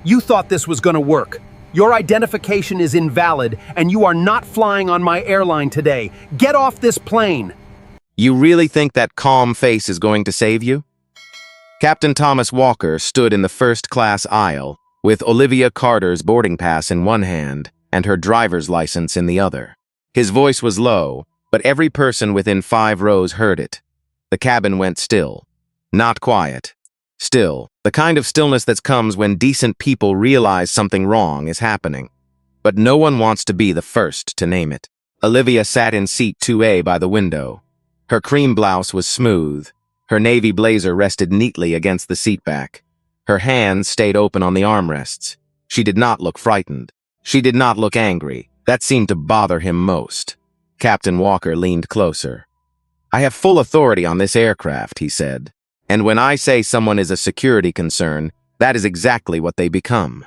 You thought this was gonna work. Your identification is invalid, and you are not flying on my airline today. Get off this plane! You really think that calm face is going to save you? Captain Thomas Walker stood in the first-class aisle, with Olivia Carter's boarding pass in one hand and her driver's license in the other. His voice was low, but every person within 5 rows heard it. The cabin went still. Not quiet. Still, the kind of stillness that comes when decent people realize something wrong is happening. But no one wants to be the first to name it. Olivia sat in seat 2A by the window. Her cream blouse was smooth. Her navy blazer rested neatly against the seatback. Her hands stayed open on the armrests. She did not look frightened. She did not look angry. That seemed to bother him most. Captain Walker leaned closer. "I have full authority on this aircraft," he said. "And when I say someone is a security concern, that is exactly what they become."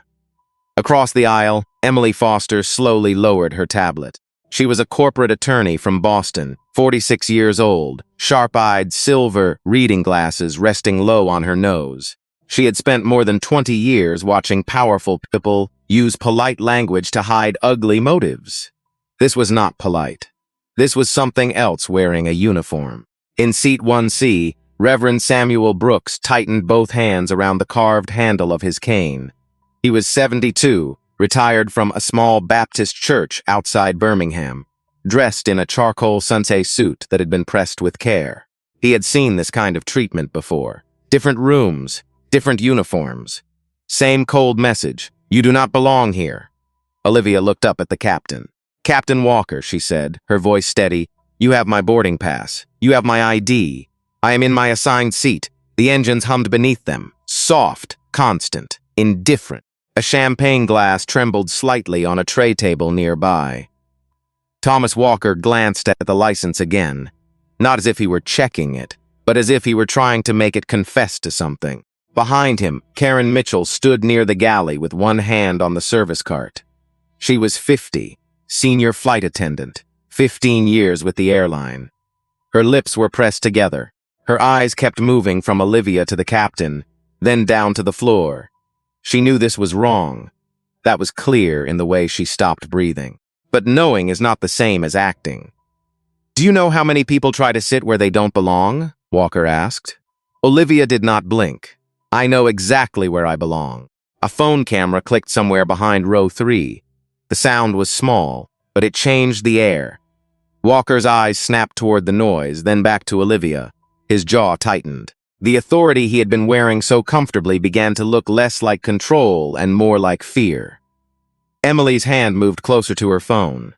Across the aisle, Emily Foster slowly lowered her tablet. She was a corporate attorney from Boston, 46 years old, sharp-eyed, silver reading glasses resting low on her nose. She had spent more than 20 years watching powerful people use polite language to hide ugly motives. This was not polite. This was something else wearing a uniform. In seat 1C, Reverend Samuel Brooks tightened both hands around the carved handle of his cane. He was 72, retired from a small Baptist church outside Birmingham, dressed in a charcoal Sunday suit that had been pressed with care. He had seen this kind of treatment before. Different rooms, different uniforms. Same cold message, "You do not belong here." Olivia looked up at the captain. "Captain Walker," she said, her voice steady, "you have my boarding pass. You have my ID. I am in my assigned seat." The engines hummed beneath them, soft, constant, indifferent. A champagne glass trembled slightly on a tray table nearby. Thomas Walker glanced at the license again, not as if he were checking it, but as if he were trying to make it confess to something. Behind him, Karen Mitchell stood near the galley with one hand on the service cart. She was 50, senior flight attendant, 15 years with the airline. Her lips were pressed together. Her eyes kept moving from Olivia to the captain, then down to the floor. She knew this was wrong. That was clear in the way she stopped breathing. But knowing is not the same as acting. "Do you know how many people try to sit where they don't belong?" Walker asked. Olivia did not blink. "I know exactly where I belong." A phone camera clicked somewhere behind row 3. The sound was small, but it changed the air. Walker's eyes snapped toward the noise, then back to Olivia. His jaw tightened. The authority he had been wearing so comfortably began to look less like control and more like fear. Emily's hand moved closer to her phone.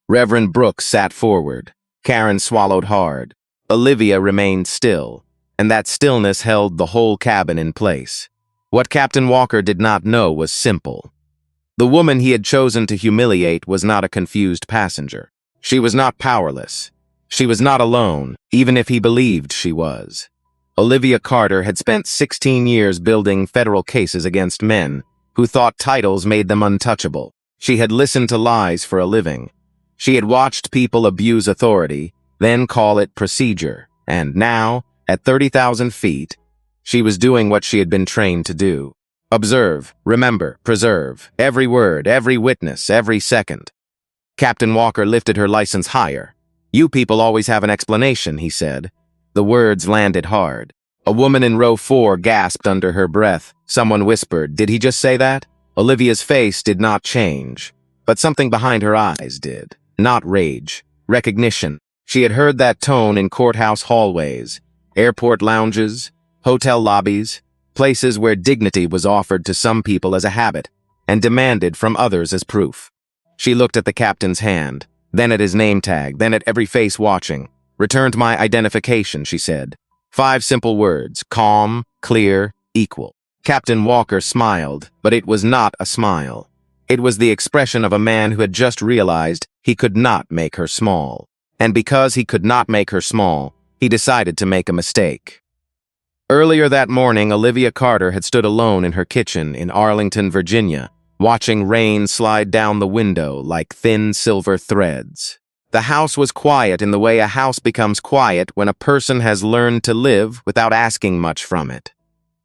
Reverend Brooks sat forward. Karen swallowed hard. Olivia remained still, and that stillness held the whole cabin in place. What Captain Walker did not know was simple. The woman he had chosen to humiliate was not a confused passenger. She was not powerless. She was not alone, even if he believed she was. Olivia Carter had spent 16 years building federal cases against men who thought titles made them untouchable. She had listened to lies for a living. She had watched people abuse authority, then call it procedure. And now, at 30,000 feet, she was doing what she had been trained to do. Observe, remember, preserve. Every word, every witness, every second. Captain Walker lifted her license higher. "You people always have an explanation," he said. The words landed hard. A woman in row 4 gasped under her breath. Someone whispered, "Did he just say that?" Olivia's face did not change, but something behind her eyes did. Not rage, recognition. She had heard that tone in courthouse hallways, airport lounges, hotel lobbies, places where dignity was offered to some people as a habit and demanded from others as proof. She looked at the captain's hand, then at his name tag, then at every face watching. "Returned my identification," she said. 5 simple words, calm, clear, equal. Captain Walker smiled, but it was not a smile. It was the expression of a man who had just realized he could not make her small. And because he could not make her small, he decided to make a mistake. Earlier that morning, Olivia Carter had stood alone in her kitchen in Arlington, Virginia, watching rain slide down the window like thin silver threads. The house was quiet in the way a house becomes quiet when a person has learned to live without asking much from it.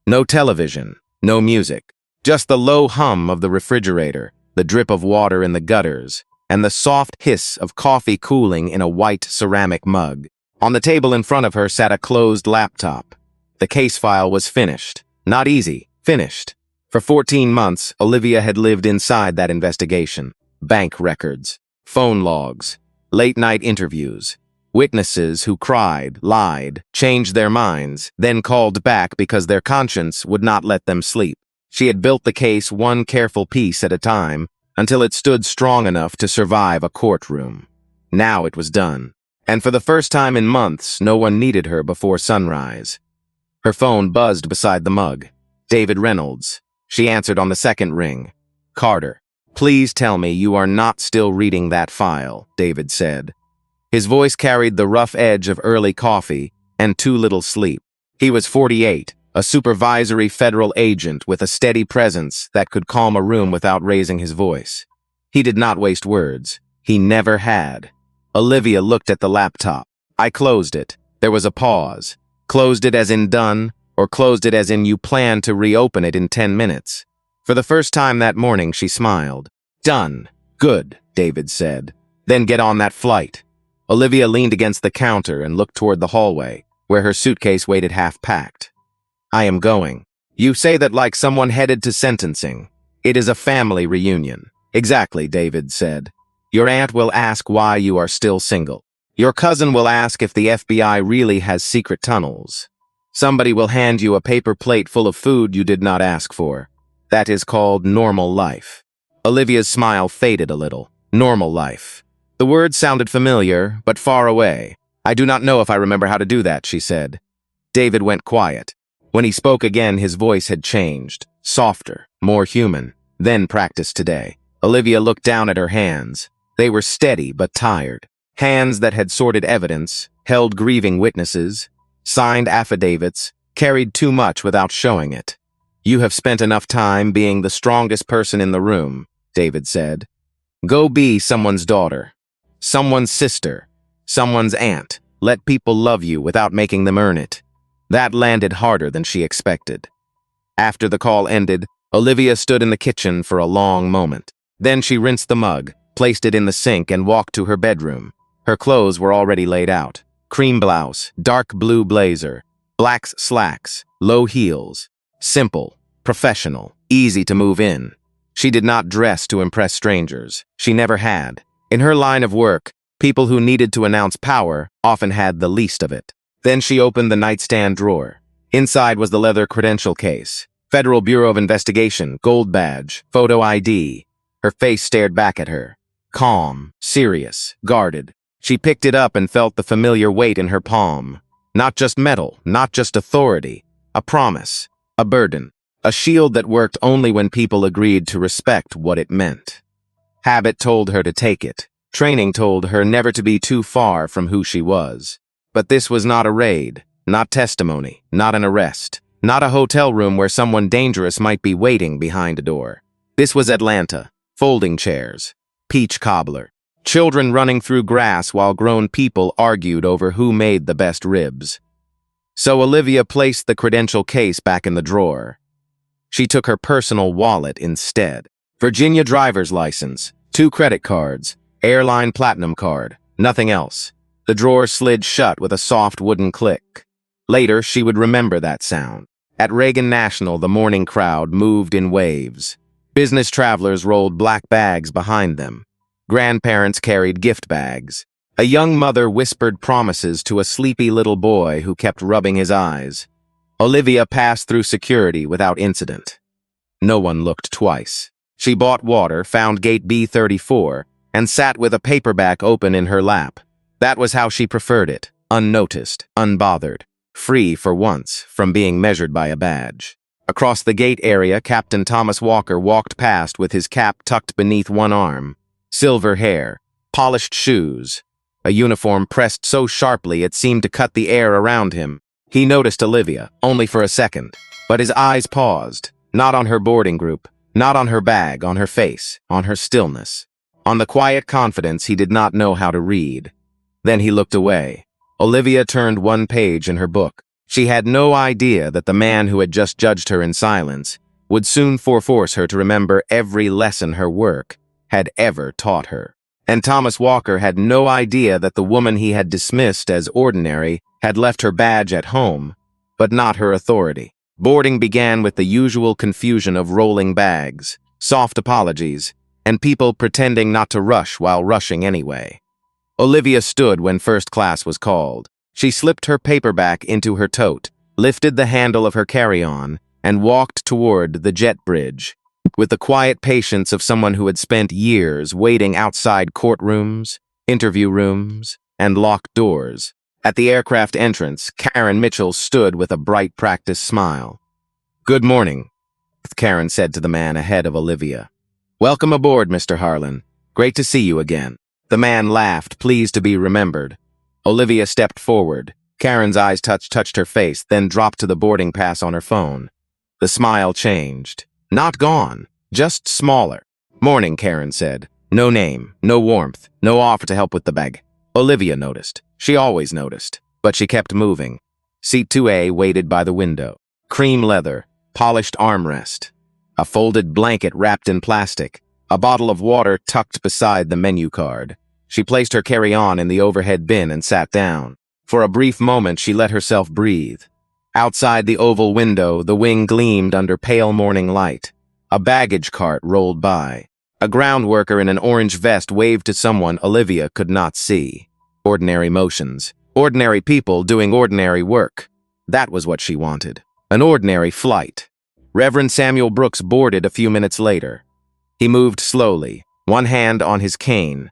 No television, no music, Just the low hum of the refrigerator, the drip of water in the gutters, and the soft hiss of coffee cooling in a white ceramic mug. On the table in front of her sat a closed laptop. The case file was finished. Not easy, finished. For 14 months, Olivia had lived inside that investigation. Bank records, phone logs, late-night interviews, witnesses who cried, lied, changed their minds, then called back because their conscience would not let them sleep. She had built the case one careful piece at a time until it stood strong enough to survive a courtroom. Now it was done. And for the first time in months, no one needed her before sunrise. Her phone buzzed beside the mug. David Reynolds. She answered on the second ring. Carter. Please tell me you are not still reading that file, David said. His voice carried the rough edge of early coffee and too little sleep. He was 48, a supervisory federal agent with a steady presence that could calm a room without raising his voice. He did not waste words. He never had. Olivia looked at the laptop. I closed it. There was a pause. Closed it as in done, or closed it as in you plan to reopen it in 10 minutes. For the first time that morning, she smiled. Done. Good, David said. Then get on that flight. Olivia leaned against the counter and looked toward the hallway, where her suitcase waited half-packed. I am going. You say that like someone headed to sentencing. It is a family reunion. Exactly, David said. Your aunt will ask why you are still single. Your cousin will ask if the FBI really has secret tunnels. Somebody will hand you a paper plate full of food you did not ask for. That is called normal life. Olivia's smile faded a little. Normal life. The word sounded familiar, but far away. I do not know if I remember how to do that, she said. David went quiet. When he spoke again, his voice had changed. Softer, more human. Then practice today. Olivia looked down at her hands. They were steady but tired. Hands that had sorted evidence, held grieving witnesses, signed affidavits, carried too much without showing it. You have spent enough time being the strongest person in the room, David said. Go be someone's daughter, someone's sister, someone's aunt. Let people love you without making them earn it. That landed harder than she expected. After the call ended, Olivia stood in the kitchen for a long moment. Then she rinsed the mug, placed it in the sink, and walked to her bedroom. Her clothes were already laid out. Cream blouse, dark blue blazer, black slacks, low heels. Simple, professional, easy to move in. She did not dress to impress strangers. She never had. In her line of work, people who needed to announce power often had the least of it. Then she opened the nightstand drawer. Inside was the leather credential case. Federal Bureau of Investigation, gold badge, photo ID. Her face stared back at her. Calm, serious, guarded. She picked it up and felt the familiar weight in her palm. Not just metal, not just authority. A promise. A burden. A shield that worked only when people agreed to respect what it meant. Habit told her to take it. Training told her never to be too far from who she was. But this was not a raid, not testimony, not an arrest, not a hotel room where someone dangerous might be waiting behind a door. This was Atlanta. Folding chairs. Peach cobbler. Children running through grass while grown people argued over who made the best ribs. So Olivia placed the credential case back in the drawer. She took her personal wallet instead. Virginia driver's license, 2 credit cards, airline platinum card, nothing else. The drawer slid shut with a soft wooden click. Later, she would remember that sound. At Reagan National, the morning crowd moved in waves. Business travelers rolled black bags behind them. Grandparents carried gift bags. A young mother whispered promises to a sleepy little boy who kept rubbing his eyes. Olivia passed through security without incident. No one looked twice. She bought water, found gate B34, and sat with a paperback open in her lap. That was how she preferred it, unnoticed, unbothered, free for once from being measured by a badge. Across the gate area, Captain Thomas Walker walked past with his cap tucked beneath one arm. Silver hair, polished shoes, a uniform pressed so sharply it seemed to cut the air around him. He noticed Olivia, only for a second, but his eyes paused, not on her boarding group, not on her bag, on her face, on her stillness, on the quiet confidence he did not know how to read. Then he looked away. Olivia turned one page in her book. She had no idea that the man who had just judged her in silence would soon force her to remember every lesson her work had ever taught her. And Thomas Walker had no idea that the woman he had dismissed as ordinary had left her badge at home, but not her authority. Boarding began with the usual confusion of rolling bags, soft apologies, and people pretending not to rush while rushing anyway. Olivia stood when first class was called. She slipped her paperback into her tote, lifted the handle of her carry-on, and walked toward the jet bridge, with the quiet patience of someone who had spent years waiting outside courtrooms, interview rooms, and locked doors. At the aircraft entrance, Karen Mitchell stood with a bright practice smile. "Good morning," Karen said to the man ahead of Olivia. "Welcome aboard, Mr. Harlan. Great to see you again." The man laughed, pleased to be remembered. Olivia stepped forward. Karen's eyes touched her face, then dropped to the boarding pass on her phone. The smile changed. Not gone, just smaller. "Morning," Karen said. No name, no warmth, no offer to help with the bag. Olivia noticed. She always noticed, but she kept moving. Seat 2A waited by the window. Cream leather, polished armrest, a folded blanket wrapped in plastic, a bottle of water tucked beside the menu card. She placed her carry-on in the overhead bin and sat down. For a brief moment, she let herself breathe. Outside the oval window, the wing gleamed under pale morning light. A baggage cart rolled by. A ground worker in an orange vest waved to someone Olivia could not see. Ordinary motions. Ordinary people doing ordinary work. That was what she wanted. An ordinary flight. Reverend Samuel Brooks boarded a few minutes later. He moved slowly, one hand on his cane,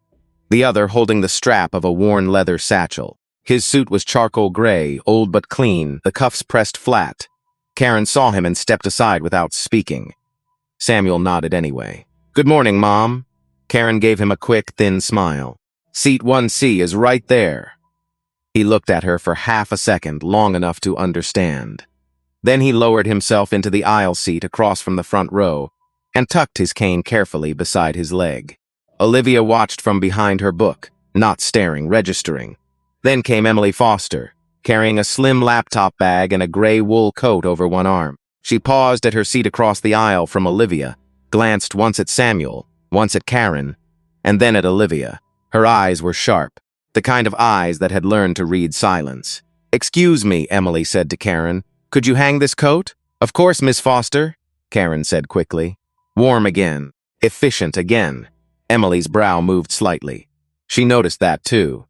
the other holding the strap of a worn leather satchel. His suit was charcoal gray, old but clean, the cuffs pressed flat. Karen saw him and stepped aside without speaking. Samuel nodded anyway. "Good morning, Mom." Karen gave him a quick, thin smile. "Seat 1C is right there." He looked at her for half a second, long enough to understand. Then he lowered himself into the aisle seat across from the front row and tucked his cane carefully beside his leg. Olivia watched from behind her book, not staring, registering. Then came Emily Foster, carrying a slim laptop bag and a gray wool coat over one arm. She paused at her seat across the aisle from Olivia, glanced once at Samuel, once at Karen, and then at Olivia. Her eyes were sharp, the kind of eyes that had learned to read silence. "Excuse me," Emily said to Karen. "Could you hang this coat?" "Of course, Miss Foster," Karen said quickly. Warm again. Efficient again. Emily's brow moved slightly. She noticed that, too.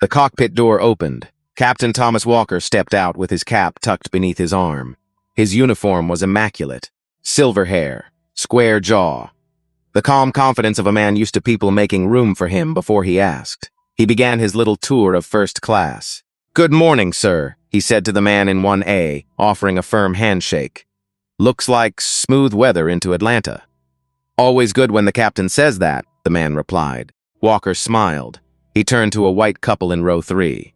The cockpit door opened. Captain Thomas Walker stepped out with his cap tucked beneath his arm. His uniform was immaculate. Silver hair, square jaw. The calm confidence of a man used to people making room for him before he asked. He began his little tour of first class. "Good morning, sir," he said to the man in 1A, offering a firm handshake. "Looks like smooth weather into Atlanta." "Always good when the captain says that," the man replied. Walker smiled. He turned to a white couple in row 3.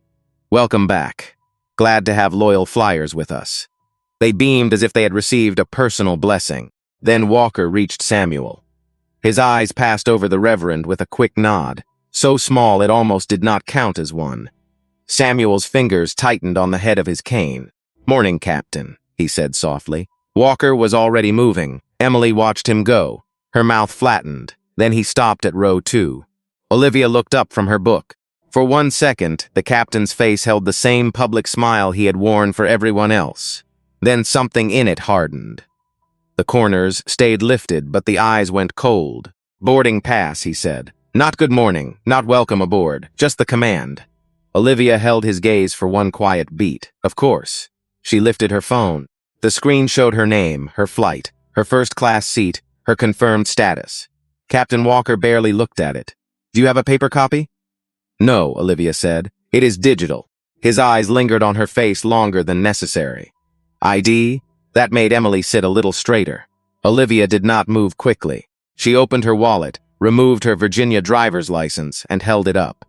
"Welcome back. Glad to have loyal flyers with us." They beamed as if they had received a personal blessing. Then Walker reached Samuel. His eyes passed over the Reverend with a quick nod, so small it almost did not count as one. Samuel's fingers tightened on the head of his cane. "Morning, Captain," he said softly. Walker was already moving. Emily watched him go. Her mouth flattened. Then he stopped at row 2. Olivia looked up from her book. For 1 second, the captain's face held the same public smile he had worn for everyone else. Then something in it hardened. The corners stayed lifted, but the eyes went cold. "Boarding pass," he said. "Not good morning, not welcome aboard, just the command." Olivia held his gaze for one quiet beat. Of course. She lifted her phone. The screen showed her name, her flight, her first-class seat, her confirmed status. Captain Walker barely looked at it. "Do you have a paper copy?" "No," Olivia said. "It is digital." His eyes lingered on her face longer than necessary. "ID?" That made Emily sit a little straighter. Olivia did not move quickly. She opened her wallet, removed her Virginia driver's license, and held it up.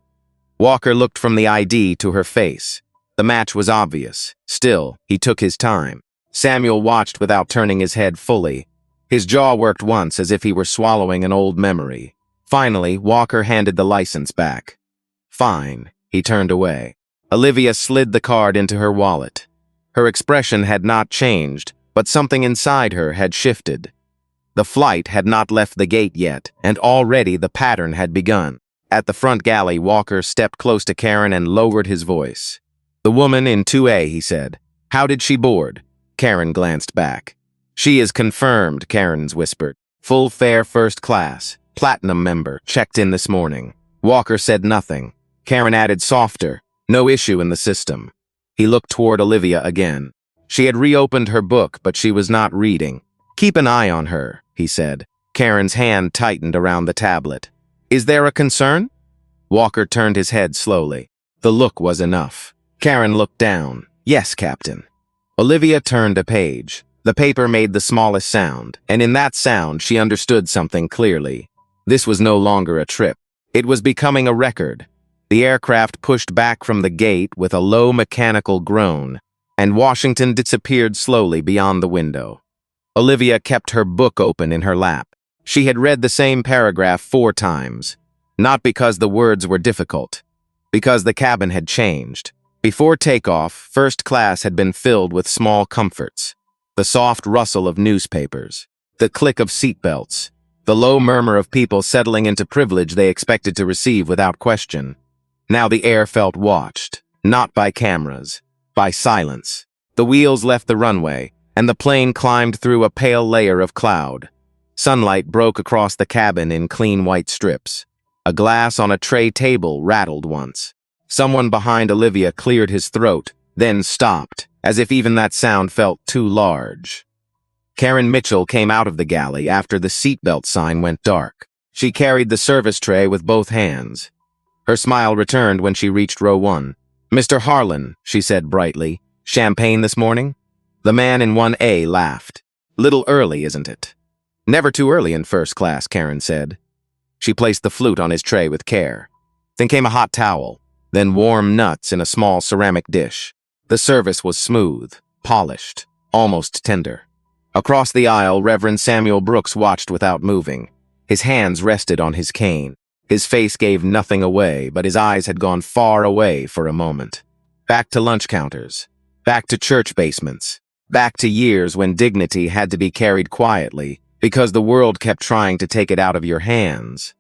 Walker looked from the ID to her face. The match was obvious. Still, he took his time. Samuel watched without turning his head fully. His jaw worked once as if he were swallowing an old memory. Finally, Walker handed the license back. "Fine." He turned away. Olivia slid the card into her wallet. Her expression had not changed, but something inside her had shifted. The flight had not left the gate yet, and already the pattern had begun. At the front galley, Walker stepped close to Karen and lowered his voice. "The woman in 2A, he said. How did she board?" Karen glanced back. "She is confirmed," Karen's whispered. "Full fare first class. Platinum member. Checked in this morning." Walker said nothing. Karen added softer, "No issue in the system." He looked toward Olivia again. She had reopened her book, but she was not reading. "Keep an eye on her," he said. Karen's hand tightened around the tablet. "Is there a concern?" Walker turned his head slowly. The look was enough. Karen looked down. "Yes, Captain." Olivia turned a page. The paper made the smallest sound, and in that sound she understood something clearly. This was no longer a trip. It was becoming a record. The aircraft pushed back from the gate with a low mechanical groan, and Washington disappeared slowly beyond the window. Olivia kept her book open in her lap. She had read the same paragraph 4 times. Not because the words were difficult, because the cabin had changed. Before takeoff, first class had been filled with small comforts. The soft rustle of newspapers, the click of seatbelts, the low murmur of people settling into privilege they expected to receive without question. Now the air felt watched, not by cameras, by silence. The wheels left the runway, and the plane climbed through a pale layer of cloud. Sunlight broke across the cabin in clean white strips. A glass on a tray table rattled once. Someone behind Olivia cleared his throat, then stopped, as if even that sound felt too large. Karen Mitchell came out of the galley after the seatbelt sign went dark. She carried the service tray with both hands. Her smile returned when she reached row 1. "Mr. Harlan," she said brightly, "champagne this morning?" The man in 1A laughed. "Little early, isn't it?" "Never too early in first class," Karen said. She placed the flute on his tray with care. Then came a hot towel, then warm nuts in a small ceramic dish. The service was smooth, polished, almost tender. Across the aisle, Reverend Samuel Brooks watched without moving. His hands rested on his cane. His face gave nothing away, but his eyes had gone far away for a moment. Back to lunch counters. Back to church basements. Back to years when dignity had to be carried quietly, because the world kept trying to take it out of your hands.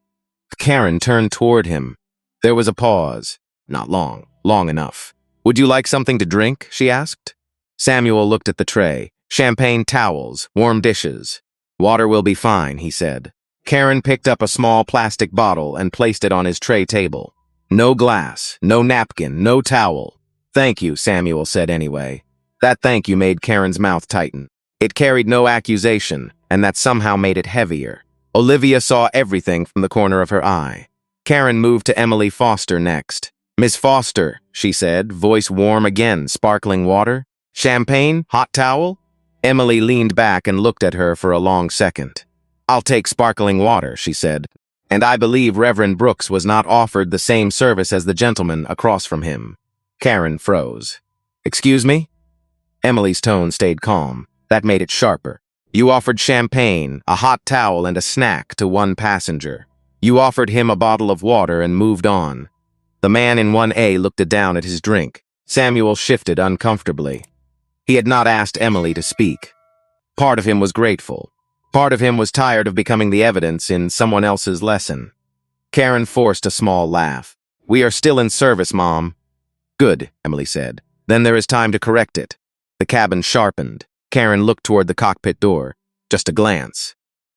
Karen turned toward him. There was a pause. Not long. Long enough. "Would you like something to drink?" she asked. Samuel looked at the tray. Champagne towels, warm dishes. "Water will be fine," he said. Karen picked up a small plastic bottle and placed it on his tray table. No glass, no napkin, no towel. "Thank you," Samuel said anyway. That thank you made Karen's mouth tighten. It carried no accusation, and that somehow made it heavier. Olivia saw everything from the corner of her eye. Karen moved to Emily Foster next. "Miss Foster," she said, voice warm again. "Sparkling water? Champagne? Hot towel?" Emily leaned back and looked at her for a long second. "I'll take sparkling water," she said. "And I believe Reverend Brooks was not offered the same service as the gentleman across from him." Karen froze. "Excuse me?" Emily's tone stayed calm. That made it sharper. "You offered champagne, a hot towel, and a snack to one passenger. You offered him a bottle of water and moved on." The man in 1A looked down at his drink. Samuel shifted uncomfortably. He had not asked Emily to speak. Part of him was grateful. Part of him was tired of becoming the evidence in someone else's lesson. Karen forced a small laugh. "We are still in service, Mom." "Good," Emily said. "Then there is time to correct it." The cabin sharpened. Karen looked toward the cockpit door. Just a glance.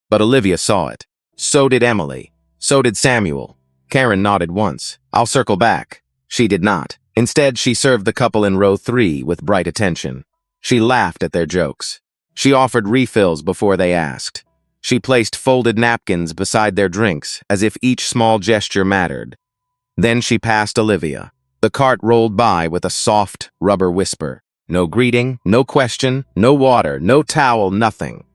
But Olivia saw it. So did Emily. So did Samuel. Karen nodded once. "I'll circle back." She did not. Instead, she served the couple in row 3 with bright attention. She laughed at their jokes. She offered refills before they asked. She placed folded napkins beside their drinks, as if each small gesture mattered. Then she passed Olivia. The cart rolled by with a soft, rubber whisper. No greeting, no question, no water, no towel, nothing.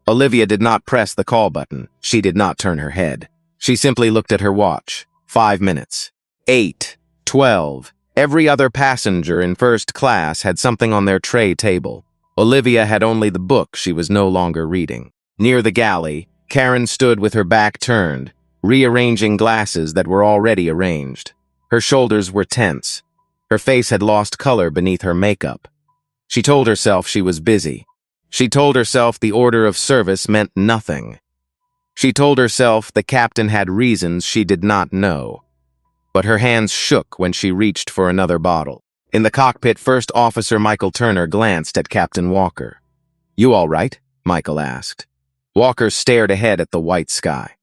Olivia did not press the call button. She did not turn her head. She simply looked at her watch. 5 minutes. 8. 12. Every other passenger in first class had something on their tray table. Olivia had only the book she was no longer reading. Near the galley, Karen stood with her back turned, rearranging glasses that were already arranged. Her shoulders were tense. Her face had lost color beneath her makeup. She told herself she was busy. She told herself the order of service meant nothing. She told herself the captain had reasons she did not know. But her hands shook when she reached for another bottle. In the cockpit, First Officer Michael Turner glanced at Captain Walker. "You all right?" Michael asked. Walker stared ahead at the white sky.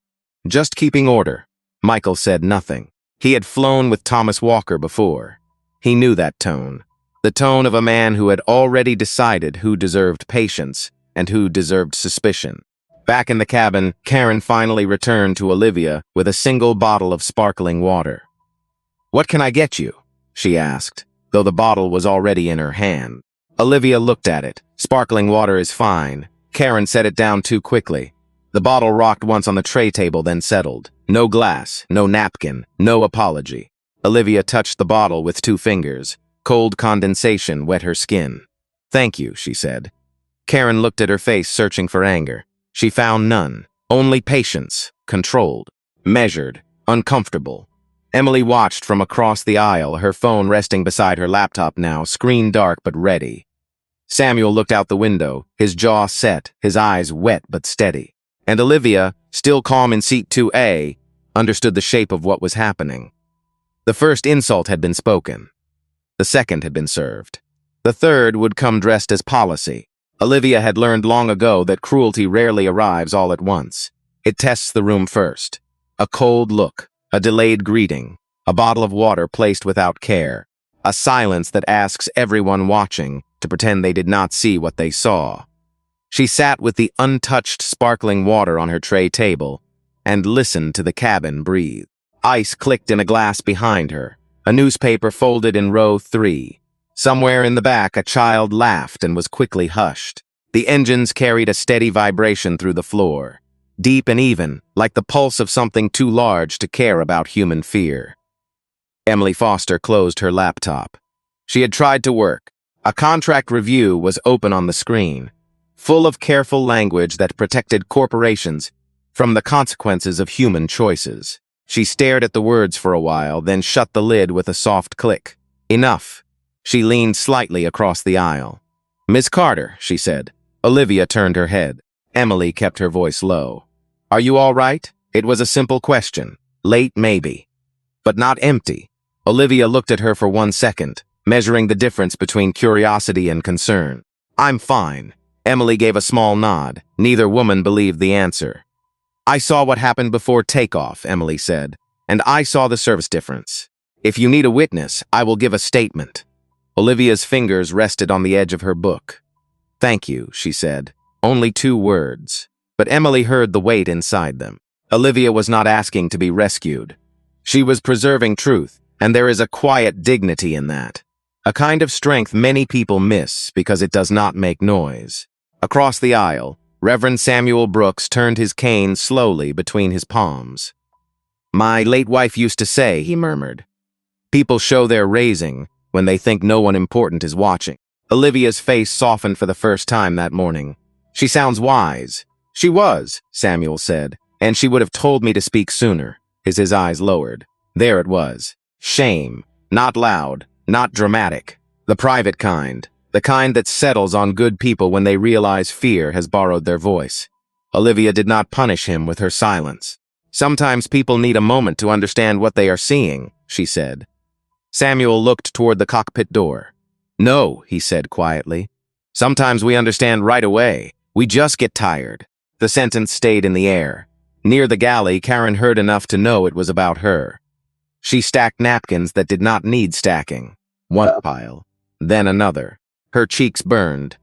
"Just keeping order." Michael said nothing. He had flown with Thomas Walker before. He knew that tone. The tone of a man who had already decided who deserved patience and who deserved suspicion. Back in the cabin, Karen finally returned to Olivia with a single bottle of sparkling water. "What can I get you?" she asked, though the bottle was already in her hand. Olivia looked at it. "Sparkling water is fine." Karen set it down too quickly. The bottle rocked once on the tray table, then settled. No glass, no napkin, no apology. Olivia touched the bottle with 2 fingers. Cold condensation wet her skin. "Thank you," she said. Karen looked at her face, searching for anger. She found none. Only patience, controlled, measured, uncomfortable. Emily watched from across the aisle, her phone resting beside her laptop now, screen dark but ready. Samuel looked out the window, his jaw set, his eyes wet but steady. And Olivia, still calm in seat 2A, understood the shape of what was happening. The first insult had been spoken. The second had been served. The third would come dressed as policy. Olivia had learned long ago that cruelty rarely arrives all at once. It tests the room first. A cold look, a delayed greeting, a bottle of water placed without care, a silence that asks everyone watching to pretend they did not see what they saw. She sat with the untouched sparkling water on her tray table and listened to the cabin breathe. Ice clicked in a glass behind her, a newspaper folded in row 3. Somewhere in the back, a child laughed and was quickly hushed. The engines carried a steady vibration through the floor, deep and even, like the pulse of something too large to care about human fear. Emily Foster closed her laptop. She had tried to work. A contract review was open on the screen, full of careful language that protected corporations from the consequences of human choices. She stared at the words for a while, then shut the lid with a soft click. "Enough." She leaned slightly across the aisle. "Miss Carter," she said. Olivia turned her head. Emily kept her voice low. "Are you all right?" It was a simple question. Late, maybe, but not empty. Olivia looked at her for 1 second, measuring the difference between curiosity and concern. "I'm fine." Emily gave a small nod. Neither woman believed the answer. "I saw what happened before takeoff," Emily said, "and I saw the service difference. If you need a witness, I will give a statement." Olivia's fingers rested on the edge of her book. "Thank you," she said. Only 2 words. But Emily heard the weight inside them. Olivia was not asking to be rescued. She was preserving truth, and there is a quiet dignity in that. A kind of strength many people miss because it does not make noise. Across the aisle, Reverend Samuel Brooks turned his cane slowly between his palms. "My late wife used to say," he murmured, "people show their raising when they think no one important is watching." Olivia's face softened for the first time that morning. "She sounds wise." "She was," Samuel said, "and she would have told me to speak sooner." His eyes lowered. There it was. Shame. Not loud, not dramatic. The private kind. The kind that settles on good people when they realize fear has borrowed their voice. Olivia did not punish him with her silence. "Sometimes people need a moment to understand what they are seeing," she said. Samuel looked toward the cockpit door. "No," he said quietly. "Sometimes we understand right away. We just get tired." The sentence stayed in the air. Near the galley, Karen heard enough to know it was about her. She stacked napkins that did not need stacking. One pile, then another. Her cheeks burned.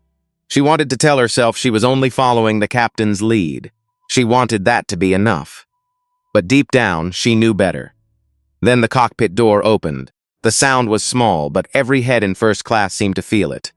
She wanted to tell herself she was only following the captain's lead. She wanted that to be enough. But deep down, she knew better. Then the cockpit door opened. The sound was small, but every head in first class seemed to feel it.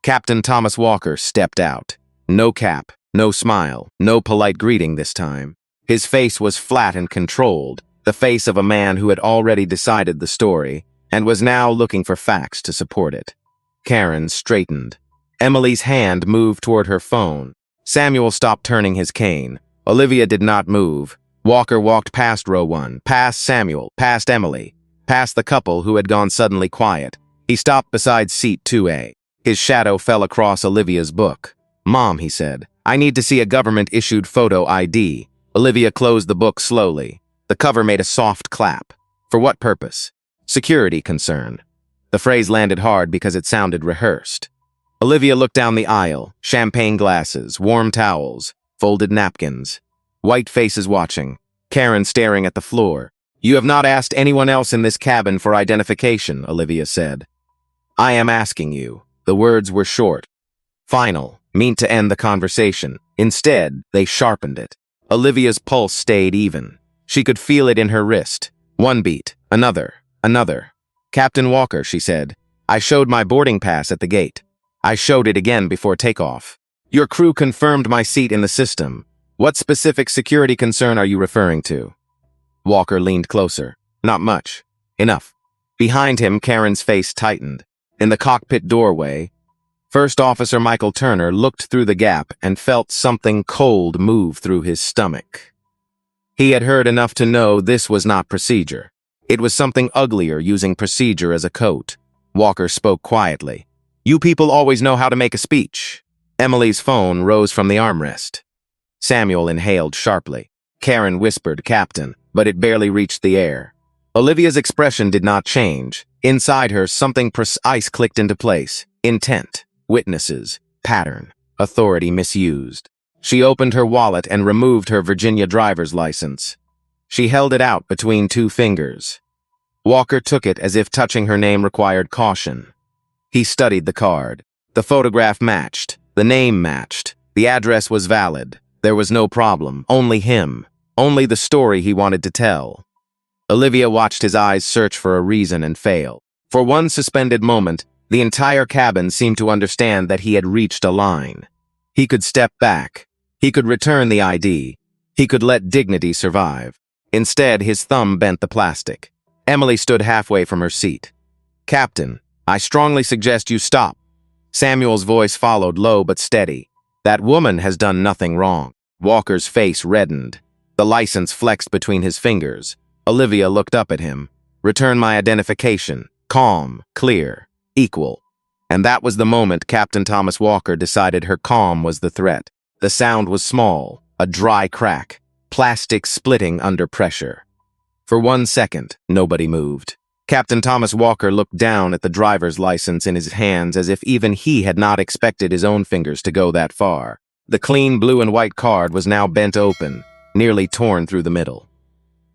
Captain Thomas Walker stepped out. No cap, no smile, no polite greeting this time. His face was flat and controlled, the face of a man who had already decided the story and was now looking for facts to support it. Karen straightened. Emily's hand moved toward her phone. Samuel stopped turning his cane. Olivia did not move. Walker walked past row 1, past Samuel, past Emily, past the couple who had gone suddenly quiet. He stopped beside seat 2A. His shadow fell across Olivia's book. "Mom," he said, "I need to see a government-issued photo ID." Olivia closed the book slowly. The cover made a soft clap. For what purpose? Security concern. The phrase landed hard because it sounded rehearsed. Olivia looked down the aisle. Champagne glasses, warm towels, folded napkins. White faces watching. Karen staring at the floor. "You have not asked anyone else in this cabin for identification," Olivia said. "I am asking you." The words were short, final, meant to end the conversation. Instead, they sharpened it. Olivia's pulse stayed even. She could feel it in her wrist. One beat, another, another. "Captain Walker," she said, "I showed my boarding pass at the gate. I showed it again before takeoff. Your crew confirmed my seat in the system. What specific security concern are you referring to?" Walker leaned closer. "Not much. Enough." Behind him, Karen's face tightened. In the cockpit doorway, First Officer Michael Turner looked through the gap and felt something cold move through his stomach. He had heard enough to know this was not procedure. It was something uglier, using procedure as a coat. Walker spoke quietly. "You people always know how to make a speech." Emily's phone rose from the armrest. Samuel inhaled sharply. Karen whispered, "Captain," but it barely reached the air. Olivia's expression did not change. Inside her, something precise clicked into place. Intent, witnesses, pattern, authority misused. She opened her wallet and removed her Virginia driver's license. She held it out between two fingers. Walker took it as if touching her name required caution. He studied the card. The photograph matched. The name matched. The address was valid. There was no problem. Only him. Only the story he wanted to tell. Olivia watched his eyes search for a reason and fail. For one suspended moment, the entire cabin seemed to understand that he had reached a line. He could step back. He could return the ID. He could let dignity survive. Instead, his thumb bent the plastic. Emily stood halfway from her seat. "Captain, I strongly suggest you stop." Samuel's voice followed, low but steady. "That woman has done nothing wrong." Walker's face reddened. The license flexed between his fingers. Olivia looked up at him. "Return my identification. Calm, clear, equal." And that was the moment Captain Thomas Walker decided her calm was the threat. The sound was small, a dry crack, plastic splitting under pressure. For 1 second, nobody moved. Captain Thomas Walker looked down at the driver's license in his hands as if even he had not expected his own fingers to go that far. The clean blue and white card was now bent open, nearly torn through the middle.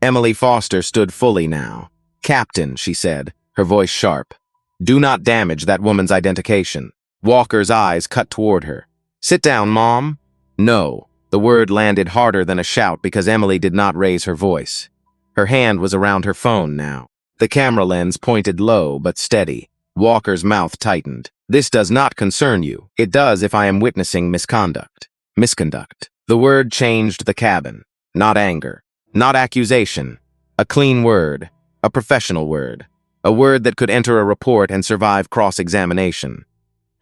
Emily Foster stood fully now. "Captain," she said, her voice sharp, "do not damage that woman's identification." Walker's eyes cut toward her. "Sit down, Mom." "No." The word landed harder than a shout because Emily did not raise her voice. Her hand was around her phone now. The camera lens pointed low but steady. Walker's mouth tightened. "This does not concern you. It does if I am witnessing misconduct." Misconduct. The word changed the cabin. Not anger. Not accusation. A clean word. A professional word. A word that could enter a report and survive cross-examination.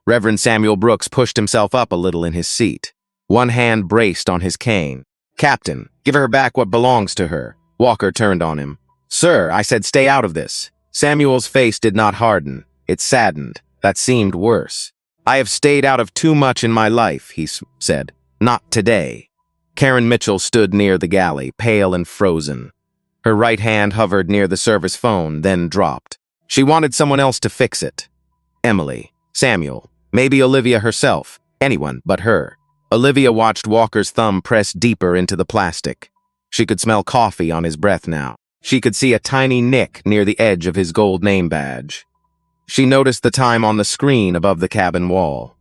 Reverend Samuel Brooks pushed himself up a little in his seat. One hand braced on his cane. "Captain, give her back what belongs to her." Walker turned on him. "Sir, I said stay out of this." Samuel's face did not harden. It saddened. That seemed worse. "I have stayed out of too much in my life," he said. "Not today." Karen Mitchell stood near the galley, pale and frozen. Her right hand hovered near the service phone, then dropped. She wanted someone else to fix it. Emily, Samuel, maybe Olivia herself, anyone but her. Olivia watched Walker's thumb press deeper into the plastic. She could smell coffee on his breath now. She could see a tiny nick near the edge of his gold name badge. She noticed the time on the screen above the cabin wall.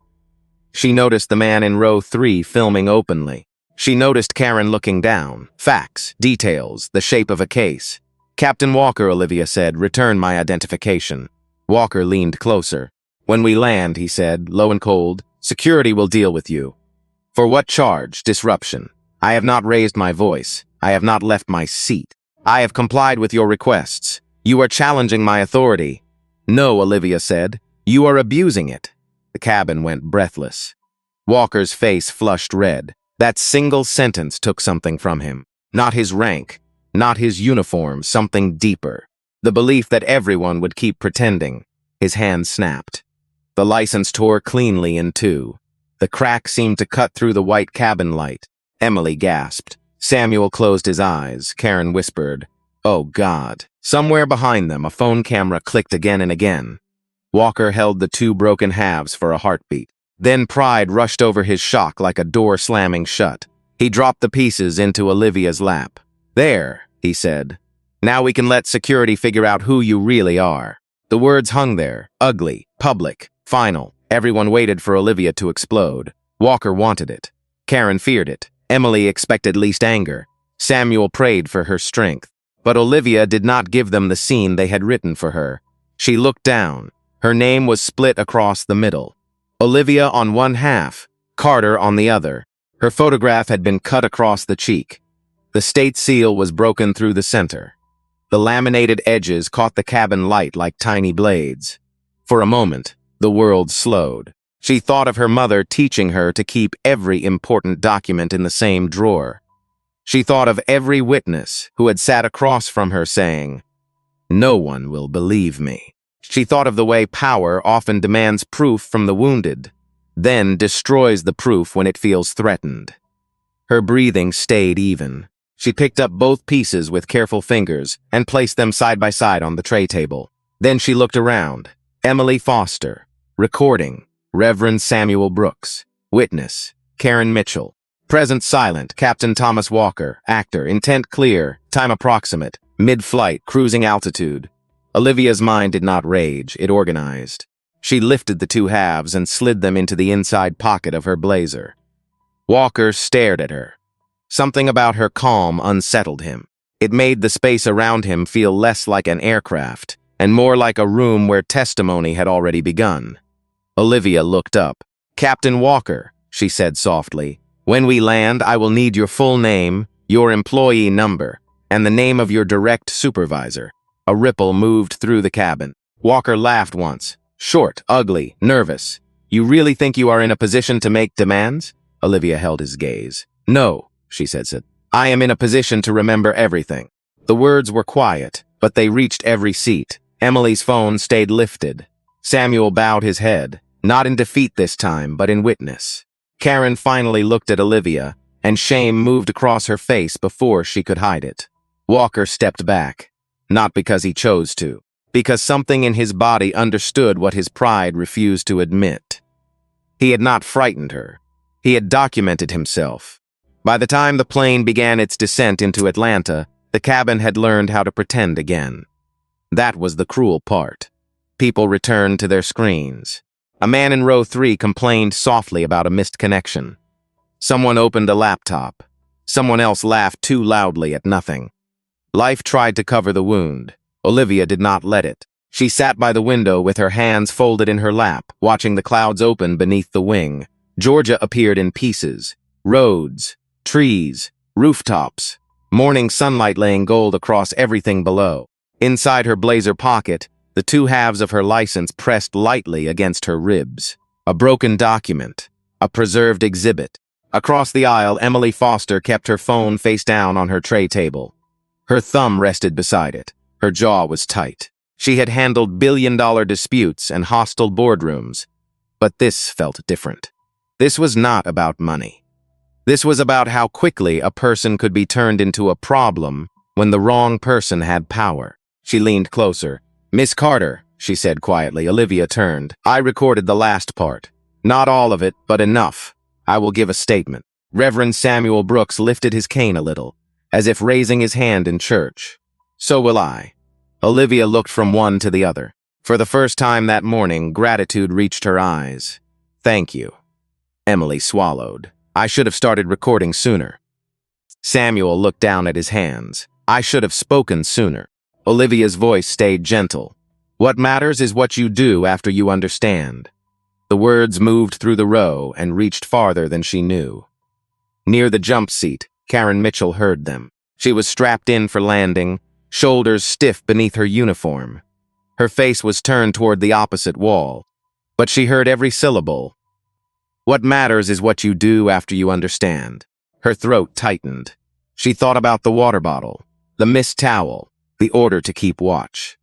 She noticed the man in row 3 filming openly. She noticed Karen looking down. Facts, details, the shape of a case. "Captain Walker," Olivia said, "return my identification." Walker leaned closer. "When we land," he said, low and cold, "security will deal with you." "For what charge? Disruption." "I have not raised my voice. I have not left my seat. I have complied with your requests. You are challenging my authority." "No," Olivia said. "You are abusing it." The cabin went breathless. Walker's face flushed red. That single sentence took something from him. Not his rank, not his uniform, something deeper. The belief that everyone would keep pretending. His hand snapped. The license tore cleanly in two. The crack seemed to cut through the white cabin light. Emily gasped. Samuel closed his eyes. Karen whispered, "Oh, God." Somewhere behind them, a phone camera clicked again and again. Walker held the two broken halves for a heartbeat. Then pride rushed over his shock like a door slamming shut. He dropped the pieces into Olivia's lap. "There," he said. "Now we can let security figure out who you really are." The words hung there, ugly, public, final. Everyone waited for Olivia to explode. Walker wanted it. Karen feared it. Emily expected least anger. Samuel prayed for her strength. But Olivia did not give them the scene they had written for her. She looked down. Her name was split across the middle. Olivia on one half, Carter on the other. Her photograph had been cut across the cheek. The state seal was broken through the center. The laminated edges caught the cabin light like tiny blades. For a moment, the world slowed. She thought of her mother teaching her to keep every important document in the same drawer. She thought of every witness who had sat across from her saying, "No one will believe me." She thought of the way power often demands proof from the wounded, then destroys the proof when it feels threatened. Her breathing stayed even. She picked up both pieces with careful fingers and placed them side by side on the tray table. Then she looked around. Emily Foster. Recording, Reverend Samuel Brooks. Witness, Karen Mitchell. Present silent, Captain Thomas Walker. Actor, intent clear, time approximate, mid-flight, cruising altitude. Olivia's mind did not rage, it organized. She lifted the two halves and slid them into the inside pocket of her blazer. Walker stared at her. Something about her calm unsettled him. It made the space around him feel less like an aircraft and more like a room where testimony had already begun. Olivia looked up. "Captain Walker," she said softly, "when we land, I will need your full name, your employee number, and the name of your direct supervisor." A ripple moved through the cabin. Walker laughed once. Short, ugly, nervous. "You really think you are in a position to make demands?" Olivia held his gaze. "No," she said. "I am in a position to remember everything." The words were quiet, but they reached every seat. Emily's phone stayed lifted. Samuel bowed his head, not in defeat this time, but in witness. Karen finally looked at Olivia, and shame moved across her face before she could hide it. Walker stepped back, not because he chose to, because something in his body understood what his pride refused to admit. He had not frightened her. He had documented himself. By the time the plane began its descent into Atlanta, the cabin had learned how to pretend again. That was the cruel part. People returned to their screens. A man in row 3 complained softly about a missed connection. Someone opened a laptop. Someone else laughed too loudly at nothing. Life tried to cover the wound. Olivia did not let it. She sat by the window with her hands folded in her lap, watching the clouds open beneath the wing. Georgia appeared in pieces. Roads, trees, rooftops, morning sunlight laying gold across everything below. Inside her blazer pocket, the two halves of her license pressed lightly against her ribs. A broken document. A preserved exhibit. Across the aisle, Emily Foster kept her phone face down on her tray table. Her thumb rested beside it. Her jaw was tight. She had handled billion-dollar disputes and hostile boardrooms. But this felt different. This was not about money. This was about how quickly a person could be turned into a problem when the wrong person had power. She leaned closer. "Miss Carter," she said quietly. Olivia turned. "I recorded the last part. Not all of it, but enough. I will give a statement." Reverend Samuel Brooks lifted his cane a little, as if raising his hand in church. "So will I." Olivia looked from one to the other. For the first time that morning, gratitude reached her eyes. "Thank you." Emily swallowed. "I should have started recording sooner." Samuel looked down at his hands. "I should have spoken sooner." Olivia's voice stayed gentle. "What matters is what you do after you understand." The words moved through the row and reached farther than she knew. Near the jump seat, Karen Mitchell heard them. She was strapped in for landing, shoulders stiff beneath her uniform. Her face was turned toward the opposite wall, but she heard every syllable. "What matters is what you do after you understand." Her throat tightened. She thought about the water bottle, the missed towel, the order to keep watch.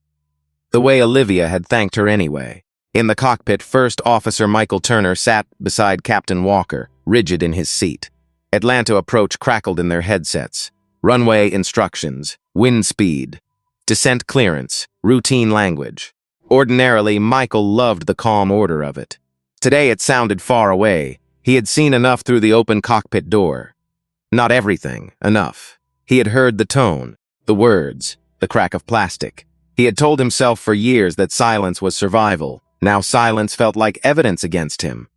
The way Olivia had thanked her anyway. In the cockpit, First Officer Michael Turner sat beside Captain Walker, rigid in his seat. Atlanta approach crackled in their headsets. Runway instructions, wind speed, descent clearance, routine language. Ordinarily, Michael loved the calm order of it. Today it sounded far away. He had seen enough through the open cockpit door. Not everything, enough. He had heard the tone, the words, the crack of plastic. He had told himself for years that silence was survival. Now silence felt like evidence against him.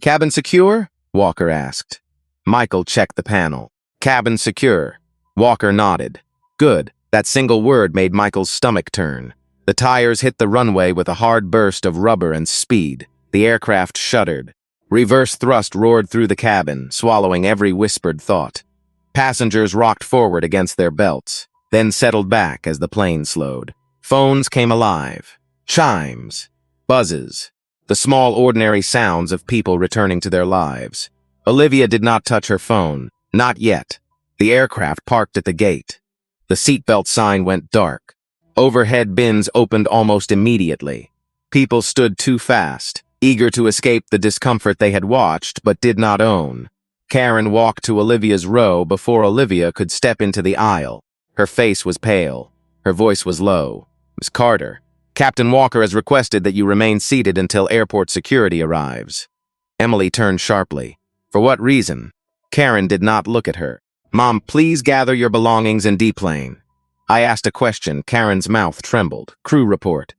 "Cabin secure?" Walker asked. Michael checked the panel. "Cabin secure." Walker nodded. Good. That single word made Michael's stomach turn. The tires hit the runway with a hard burst of rubber and speed. The aircraft shuddered. Reverse thrust roared through the cabin, swallowing every whispered thought. Passengers rocked forward against their belts, then settled back as the plane slowed. Phones came alive. Chimes. Buzzes. The small, ordinary sounds of people returning to their lives. Olivia did not touch her phone. Not yet. The aircraft parked at the gate. The seatbelt sign went dark. Overhead bins opened almost immediately. People stood too fast, eager to escape the discomfort they had watched but did not own. Karen walked to Olivia's row before Olivia could step into the aisle. Her face was pale. Her voice was low. "Miss Carter, Captain Walker has requested that you remain seated until airport security arrives." Emily turned sharply. "For what reason?" Karen did not look at her. "Mom, please gather your belongings and deplane." I asked a question. Karen's mouth trembled. "Crew report."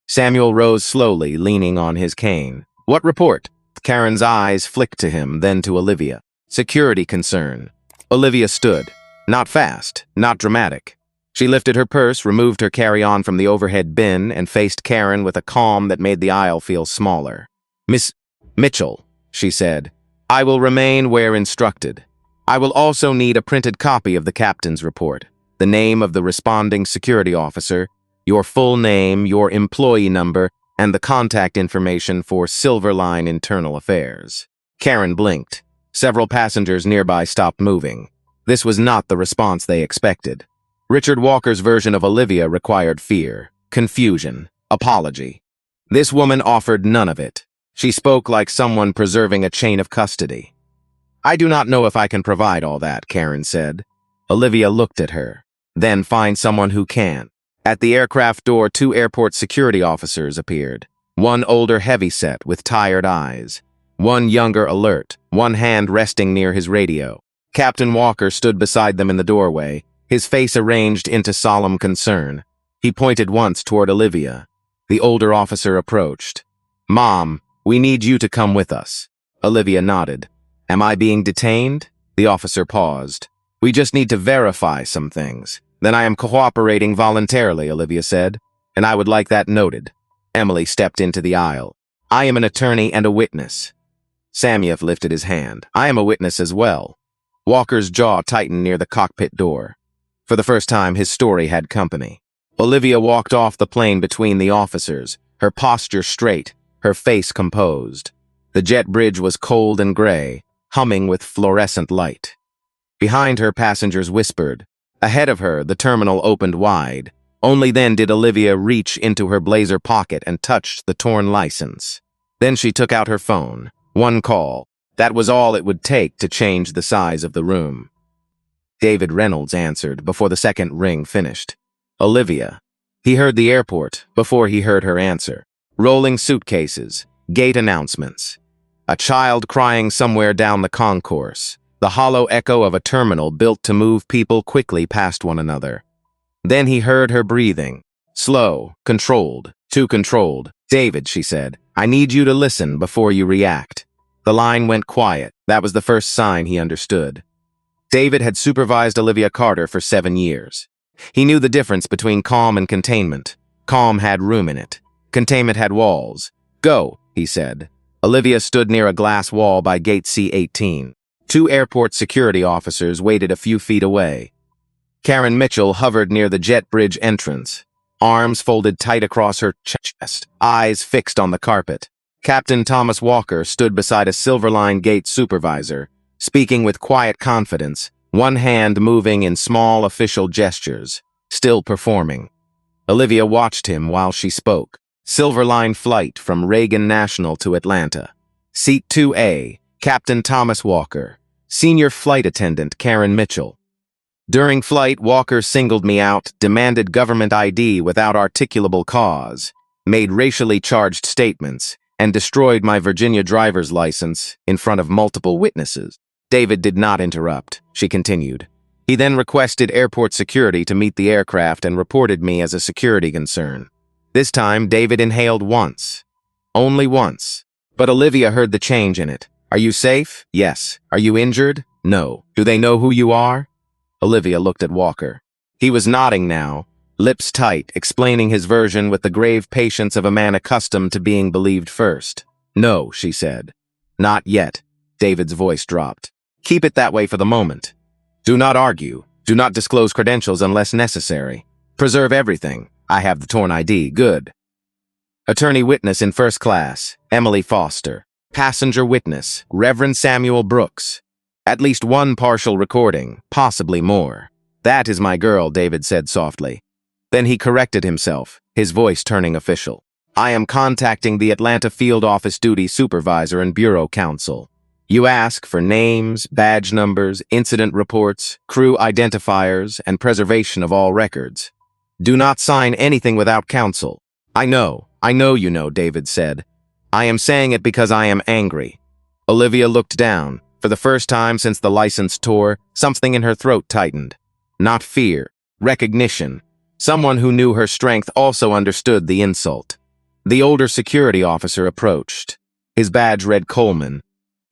Samuel rose slowly, leaning on his cane. "What report?" Karen's eyes flicked to him, then to Olivia. "Security concern." Olivia stood. Not fast, not dramatic. She lifted her purse, removed her carry-on from the overhead bin, and faced Karen with a calm that made the aisle feel smaller. "Miss Mitchell," she said, "I will remain where instructed. I will also need a printed copy of the captain's report, the name of the responding security officer, your full name, your employee number, and the contact information for Silverline Internal Affairs." Karen blinked. Several passengers nearby stopped moving. This was not the response they expected. Richard Walker's version of Olivia required fear, confusion, apology. This woman offered none of it. She spoke like someone preserving a chain of custody. "I do not know if I can provide all that," Karen said. Olivia looked at her. "Then find someone who can." At the aircraft door, 2 airport security officers appeared. One older heavyset with tired eyes. One younger alert, one hand resting near his radio. Captain Walker stood beside them in the doorway, his face arranged into solemn concern. He pointed once toward Olivia. The older officer approached. "Mom, we need you to come with us." Olivia nodded. "Am I being detained?" The officer paused. "We just need to verify some things. Then I am cooperating voluntarily," Olivia said, "and I would like that noted." Emily stepped into the aisle. "I am an attorney and a witness." Samuel lifted his hand. "I am a witness as well." Walker's jaw tightened near the cockpit door. For the first time, his story had company. Olivia walked off the plane between the officers, her posture straight, her face composed. The jet bridge was cold and gray, humming with fluorescent light. Behind her, passengers whispered. Ahead of her, the terminal opened wide. Only then did Olivia reach into her blazer pocket and touch the torn license. Then she took out her phone. One call. That was all it would take to change the size of the room. David Reynolds answered before the second ring finished. Olivia. He heard the airport before he heard her answer. Rolling suitcases, gate announcements. A child crying somewhere down the concourse. The hollow echo of a terminal built to move people quickly past one another. Then he heard her breathing. Slow, controlled, too controlled. "David," she said, "I need you to listen before you react." The line went quiet. That was the first sign he understood. David had supervised Olivia Carter for 7 years. He knew the difference between calm and containment. Calm had room in it. Containment had walls. "Go," he said. Olivia stood near a glass wall by gate C-18. 2 airport security officers waited a few feet away. Karen Mitchell hovered near the jet bridge entrance, arms folded tight across her chest, eyes fixed on the carpet. Captain Thomas Walker stood beside a Silverline Gate supervisor, speaking with quiet confidence, one hand moving in small official gestures, still performing. Olivia watched him while she spoke. Silverline flight from Reagan National to Atlanta. Seat 2A, Captain Thomas Walker. Senior flight attendant Karen Mitchell. During flight, Walker singled me out, demanded government ID without articulable cause, made racially charged statements, and destroyed my Virginia driver's license in front of multiple witnesses. David did not interrupt. She continued. He then requested airport security to meet the aircraft and reported me as a security concern. This time, David inhaled once. Only once. But Olivia heard the change in it. Are you safe? Yes. Are you injured? No. Do they know who you are? Olivia looked at Walker. He was nodding now, lips tight, explaining his version with the grave patience of a man accustomed to being believed first. No, she said. Not yet. David's voice dropped. Keep it that way for the moment. Do not argue. Do not disclose credentials unless necessary. Preserve everything. I have the torn ID. Good. Attorney witness in first class, Emily Foster. Passenger witness, Reverend Samuel Brooks. At least one partial recording, possibly more. That is my girl, David said softly. Then he corrected himself, his voice turning official. I am contacting the Atlanta Field Office Duty Supervisor and Bureau Counsel. You ask for names, badge numbers, incident reports, crew identifiers, and preservation of all records. Do not sign anything without counsel. I know you know, David said. I am saying it because I am angry. Olivia looked down. For the first time since the license tour, something in her throat tightened. Not fear, recognition. Someone who knew her strength also understood the insult. The older security officer approached. His badge read Coleman.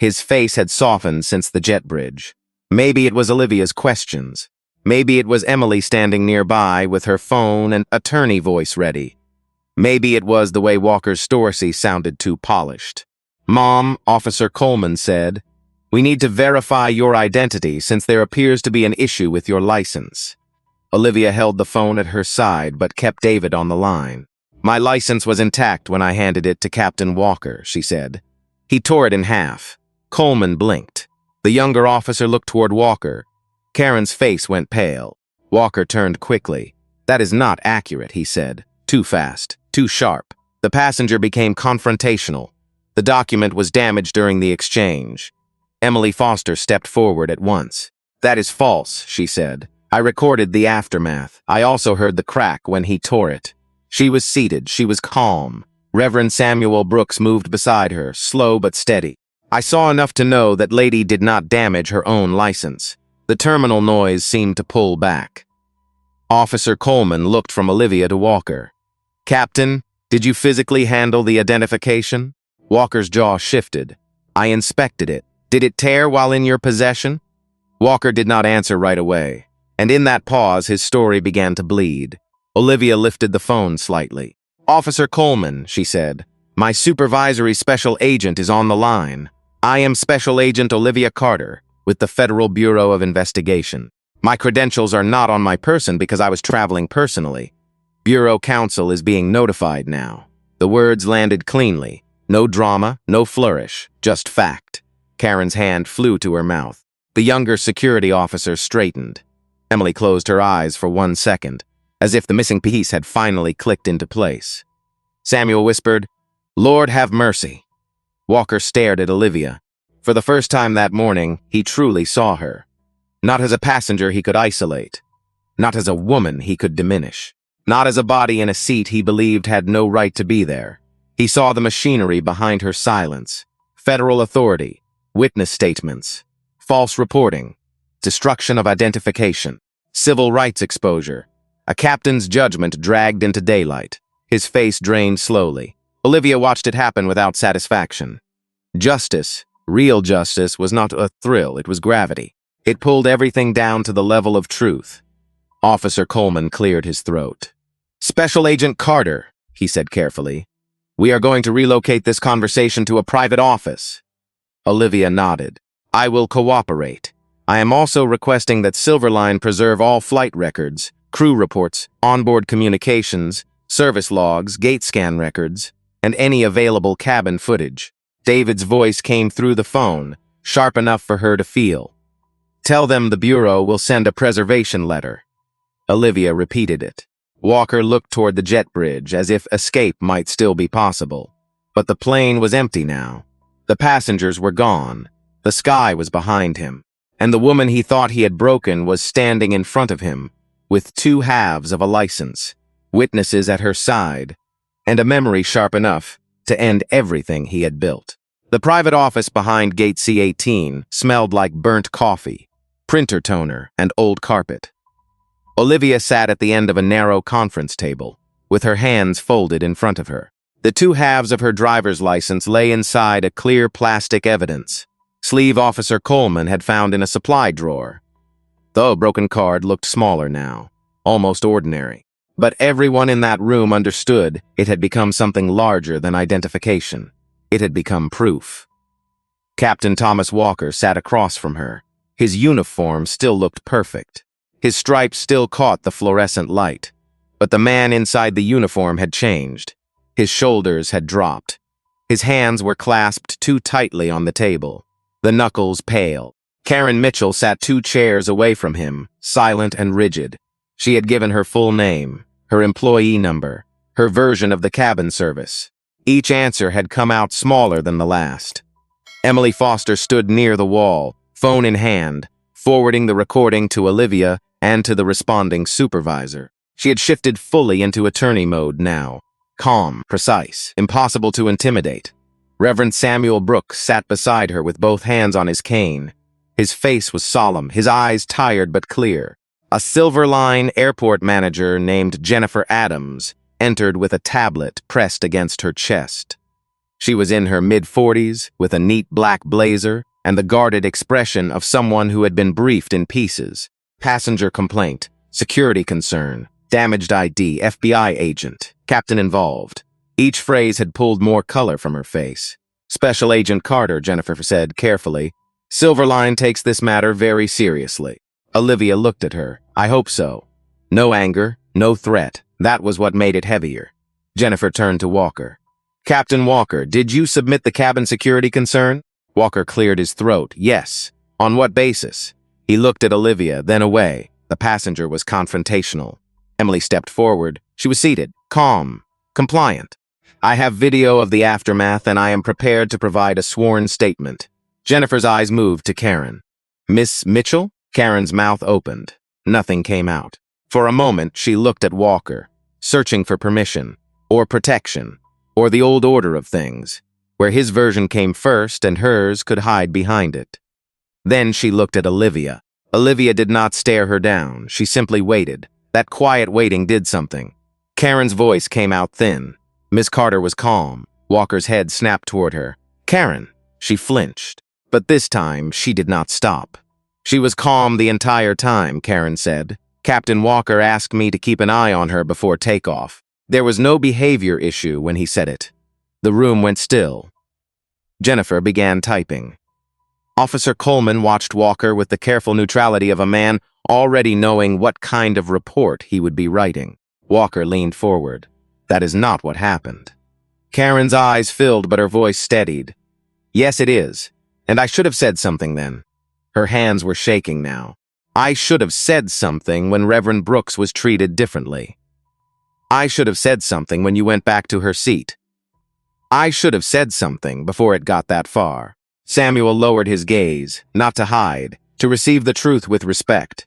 His face had softened since the jet bridge. Maybe it was Olivia's questions. Maybe it was Emily standing nearby with her phone and attorney voice ready. Maybe it was the way Walker's story sounded too polished. Mom, Officer Coleman said, we need to verify your identity since there appears to be an issue with your license. Olivia held the phone at her side but kept David on the line. My license was intact when I handed it to Captain Walker, she said. He tore it in half. Coleman blinked. The younger officer looked toward Walker. Karen's face went pale. Walker turned quickly. That is not accurate, he said. Too fast, too sharp. The passenger became confrontational. The document was damaged during the exchange. Emily Foster stepped forward at once. That is false, she said. I recorded the aftermath. I also heard the crack when he tore it. She was seated. She was calm. Reverend Samuel Brooks moved beside her, slow but steady. I saw enough to know that lady did not damage her own license. The terminal noise seemed to pull back. Officer Coleman looked from Olivia to Walker. Captain, did you physically handle the identification? Walker's jaw shifted. I inspected it. Did it tear while in your possession? Walker did not answer right away, and in that pause his story began to bleed. Olivia lifted the phone slightly. Officer Coleman, she said, my supervisory special agent is on the line. I am Special Agent Olivia Carter with the Federal Bureau of Investigation. My credentials are not on my person because I was traveling personally. Bureau Counsel is being notified now. The words landed cleanly. No drama, no flourish, just fact. Karen's hand flew to her mouth. The younger security officer straightened. Emily closed her eyes for 1 second, as if the missing piece had finally clicked into place. Samuel whispered, Lord have mercy. Walker stared at Olivia. For the first time that morning, he truly saw her. Not as a passenger he could isolate. Not as a woman he could diminish. Not as a body in a seat he believed had no right to be there. He saw the machinery behind her silence. Federal authority. Witness statements, false reporting, destruction of identification, civil rights exposure, a captain's judgment dragged into daylight. His face drained slowly. Olivia watched it happen without satisfaction. Justice, real justice, was not a thrill, it was gravity. It pulled everything down to the level of truth. Officer Coleman cleared his throat. Special Agent Carter, he said carefully, we are going to relocate this conversation to a private office. Olivia nodded. I will cooperate. I am also requesting that Silverline preserve all flight records, crew reports, onboard communications, service logs, gate scan records, and any available cabin footage. David's voice came through the phone, sharp enough for her to feel. Tell them the Bureau will send a preservation letter. Olivia repeated it. Walker looked toward the jet bridge as if escape might still be possible. But the plane was empty now. The passengers were gone. The sky was behind him. And the woman he thought he had broken was standing in front of him, with two halves of a license, witnesses at her side, and a memory sharp enough to end everything he had built. The private office behind gate C18 smelled like burnt coffee, printer toner, and old carpet. Olivia sat at the end of a narrow conference table, with her hands folded in front of her. The two halves of her driver's license lay inside a clear plastic evidence. Sleeve Officer Coleman had found in a supply drawer. The broken card looked smaller now, almost ordinary. But everyone in that room understood it had become something larger than identification. It had become proof. Captain Thomas Walker sat across from her. His uniform still looked perfect. His stripes still caught the fluorescent light. But the man inside the uniform had changed. His shoulders had dropped. His hands were clasped too tightly on the table, the knuckles pale. Karen Mitchell sat 2 chairs away from him, silent and rigid. She had given her full name, her employee number, her version of the cabin service. Each answer had come out smaller than the last. Emily Foster stood near the wall, phone in hand, forwarding the recording to Olivia and to the responding supervisor. She had shifted fully into attorney mode now. Calm, precise, impossible to intimidate. Reverend Samuel Brooks sat beside her with both hands on his cane. His face was solemn, his eyes tired but clear. A Silver Line airport manager named Jennifer Adams entered with a tablet pressed against her chest. She was in her mid-40s, with a neat black blazer and the guarded expression of someone who had been briefed in pieces. Passenger complaint, security concern, damaged ID, FBI agent, captain involved. Each phrase had pulled more color from her face. Special Agent Carter, Jennifer said carefully. Silver Line takes this matter very seriously. Olivia looked at her. I hope so. No anger, no threat. That was what made it heavier. Jennifer turned to Walker. Captain Walker, did you submit the cabin security concern? Walker cleared his throat. Yes. On what basis? He looked at Olivia, then away. The passenger was confrontational. Emily stepped forward. She was seated, calm, compliant. I have video of the aftermath and I am prepared to provide a sworn statement. Jennifer's eyes moved to Karen. Miss Mitchell? Karen's mouth opened. Nothing came out. For a moment, she looked at Walker, searching for permission, or protection, or the old order of things, where his version came first and hers could hide behind it. Then she looked at Olivia. Olivia did not stare her down. She simply waited. That quiet waiting did something. Karen's voice came out thin. Miss Carter was calm. Walker's head snapped toward her. Karen. She flinched. But this time, she did not stop. She was calm the entire time, Karen said. Captain Walker asked me to keep an eye on her before takeoff. There was no behavior issue when he said it. The room went still. Jennifer began typing. Officer Coleman watched Walker with the careful neutrality of a man already knowing what kind of report he would be writing. Walker leaned forward. That is not what happened. Karen's eyes filled, but her voice steadied. Yes, it is. And I should have said something then. Her hands were shaking now. I should have said something when Reverend Brooks was treated differently. I should have said something when you went back to her seat. I should have said something before it got that far. Samuel lowered his gaze, not to hide, to receive the truth with respect.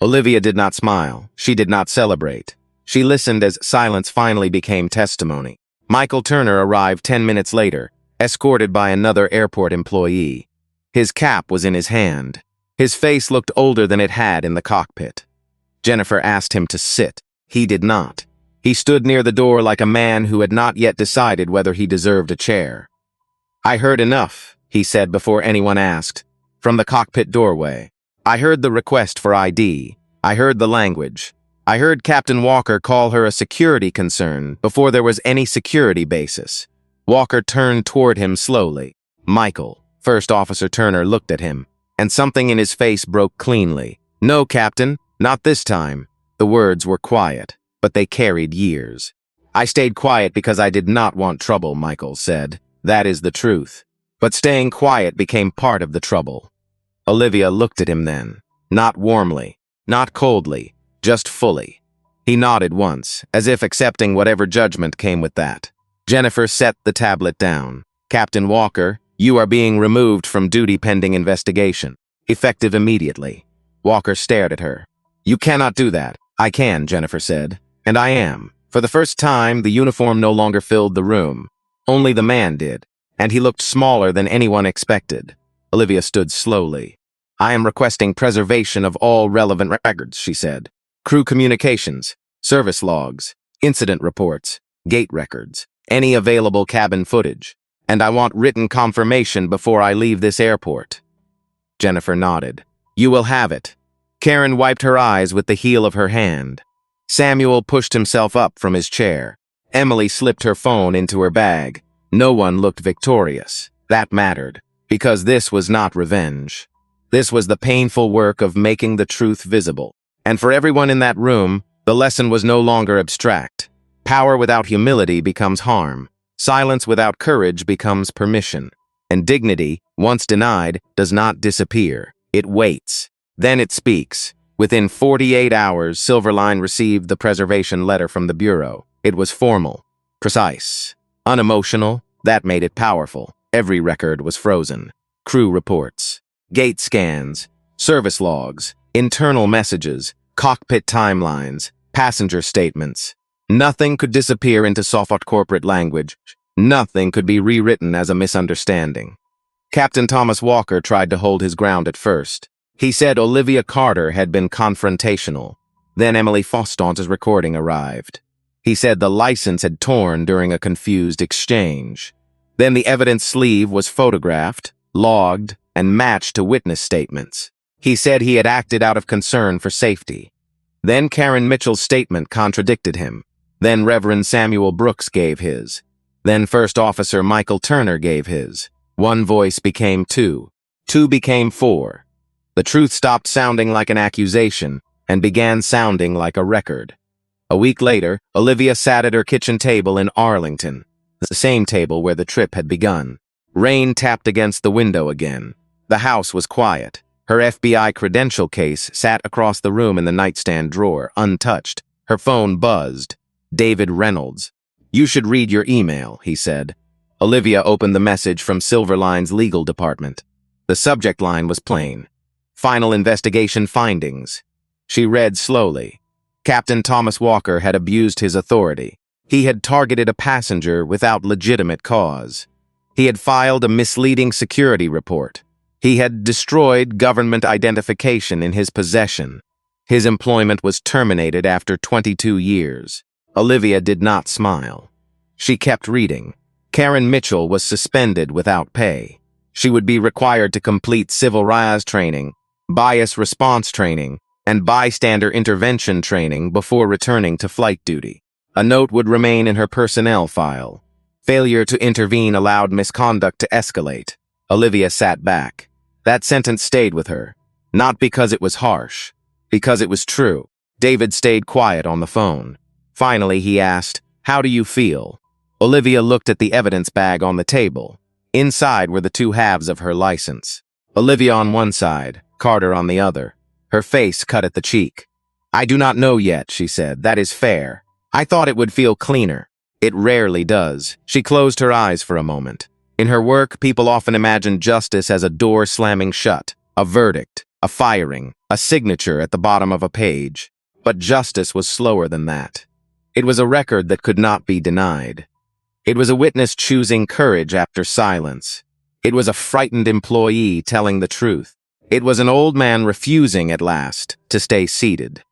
Olivia did not smile. She did not celebrate. She listened as silence finally became testimony. Michael Turner arrived 10 minutes later, escorted by another airport employee. His cap was in his hand. His face looked older than it had in the cockpit. Jennifer asked him to sit. He did not. He stood near the door like a man who had not yet decided whether he deserved a chair. I heard enough, he said before anyone asked, from the cockpit doorway. I heard the request for ID. I heard the language. I heard Captain Walker call her a security concern before there was any security basis. Walker turned toward him slowly. Michael, First Officer Turner, looked at him, and something in his face broke cleanly. No, Captain, not this time. The words were quiet, but they carried years. I stayed quiet because I did not want trouble, Michael said. That is the truth. But staying quiet became part of the trouble. Olivia looked at him then, not warmly, not coldly, just fully. He nodded once, as if accepting whatever judgment came with that. Jennifer set the tablet down. Captain Walker, you are being removed from duty pending investigation. Effective immediately. Walker stared at her. You cannot do that. I can, Jennifer said. And I am. For the first time, the uniform no longer filled the room. Only the man did. And he looked smaller than anyone expected. Olivia stood slowly. I am requesting preservation of all relevant records, she said. Crew communications, service logs, incident reports, gate records, any available cabin footage. And I want written confirmation before I leave this airport. Jennifer nodded. You will have it. Karen wiped her eyes with the heel of her hand. Samuel pushed himself up from his chair. Emily slipped her phone into her bag. No one looked victorious. That mattered, because this was not revenge. This was the painful work of making the truth visible. And for everyone in that room, the lesson was no longer abstract. Power without humility becomes harm. Silence without courage becomes permission. And dignity, once denied, does not disappear. It waits. Then it speaks. Within 48 hours, Silverline received the preservation letter from the Bureau. It was formal, precise, unemotional. That made it powerful. Every record was frozen. Crew reports, gate scans, service logs, internal messages, cockpit timelines, passenger statements. Nothing could disappear into soft corporate language. Nothing could be rewritten as a misunderstanding. Captain Thomas Walker tried to hold his ground at first. He said Olivia Carter had been confrontational. Then Emily Foston's recording arrived. He said the license had torn during a confused exchange. Then the evidence sleeve was photographed, logged, and matched to witness statements. He said he had acted out of concern for safety. Then Karen Mitchell's statement contradicted him. Then Reverend Samuel Brooks gave his. Then First Officer Michael Turner gave his. One voice became two. Two became four. The truth stopped sounding like an accusation and began sounding like a record. A week later, Olivia sat at her kitchen table in Arlington, the same table where the trip had begun. Rain tapped against the window again. The house was quiet. Her FBI credential case sat across the room in the nightstand drawer, untouched. Her phone buzzed. David Reynolds. You should read your email, he said. Olivia opened the message from Silverline's legal department. The subject line was plain. Final investigation findings. She read slowly. Captain Thomas Walker had abused his authority. He had targeted a passenger without legitimate cause. He had filed a misleading security report. He had destroyed government identification in his possession. His employment was terminated after 22 years. Olivia did not smile. She kept reading. Karen Mitchell was suspended without pay. She would be required to complete civil rights training, bias response training, and bystander intervention training before returning to flight duty. A note would remain in her personnel file. Failure to intervene allowed misconduct to escalate. Olivia sat back. That sentence stayed with her. Not because it was harsh, because it was true. David stayed quiet on the phone. Finally, he asked, "How do you feel?" Olivia looked at the evidence bag on the table. Inside were the two halves of her license. Olivia on one side, Carter on the other. Her face cut at the cheek. "I do not know yet," she said. "That is fair. I thought it would feel cleaner. It rarely does." She closed her eyes for a moment. In her work, people often imagine justice as a door slamming shut, a verdict, a firing, a signature at the bottom of a page. But justice was slower than that. It was a record that could not be denied. It was a witness choosing courage after silence. It was a frightened employee telling the truth. It was an old man refusing, at last, to stay seated.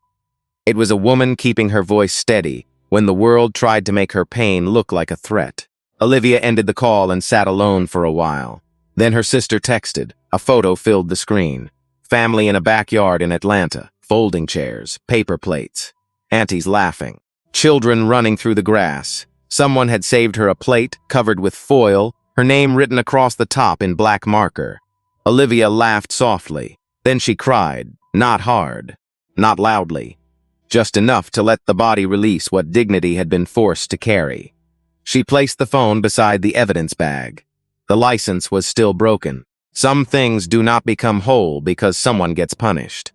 It was a woman keeping her voice steady when the world tried to make her pain look like a threat. Olivia ended the call and sat alone for a while. Then her sister texted. A photo filled the screen. Family in a backyard in Atlanta. Folding chairs, paper plates. Aunties laughing. Children running through the grass. Someone had saved her a plate covered with foil, her name written across the top in black marker. Olivia laughed softly. Then she cried, not hard, not loudly, just enough to let the body release what dignity had been forced to carry. She placed the phone beside the evidence bag. The license was still broken. Some things do not become whole because someone gets punished.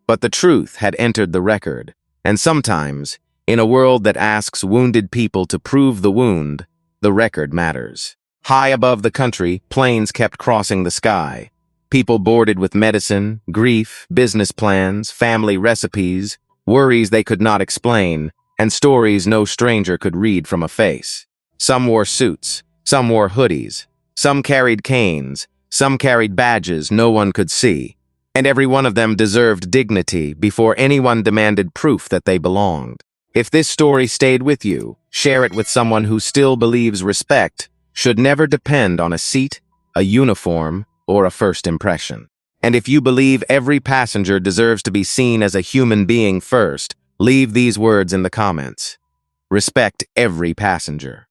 But the truth had entered the record. And sometimes, in a world that asks wounded people to prove the wound, the record matters. High above the country, planes kept crossing the sky. People boarded with medicine, grief, business plans, family recipes, worries they could not explain, and stories no stranger could read from a face. Some wore suits, some wore hoodies, some carried canes, some carried badges no one could see, and every one of them deserved dignity before anyone demanded proof that they belonged. If this story stayed with you, share it with someone who still believes respect should never depend on a seat, a uniform, or a first impression. And if you believe every passenger deserves to be seen as a human being first, leave these words in the comments. Respect every passenger.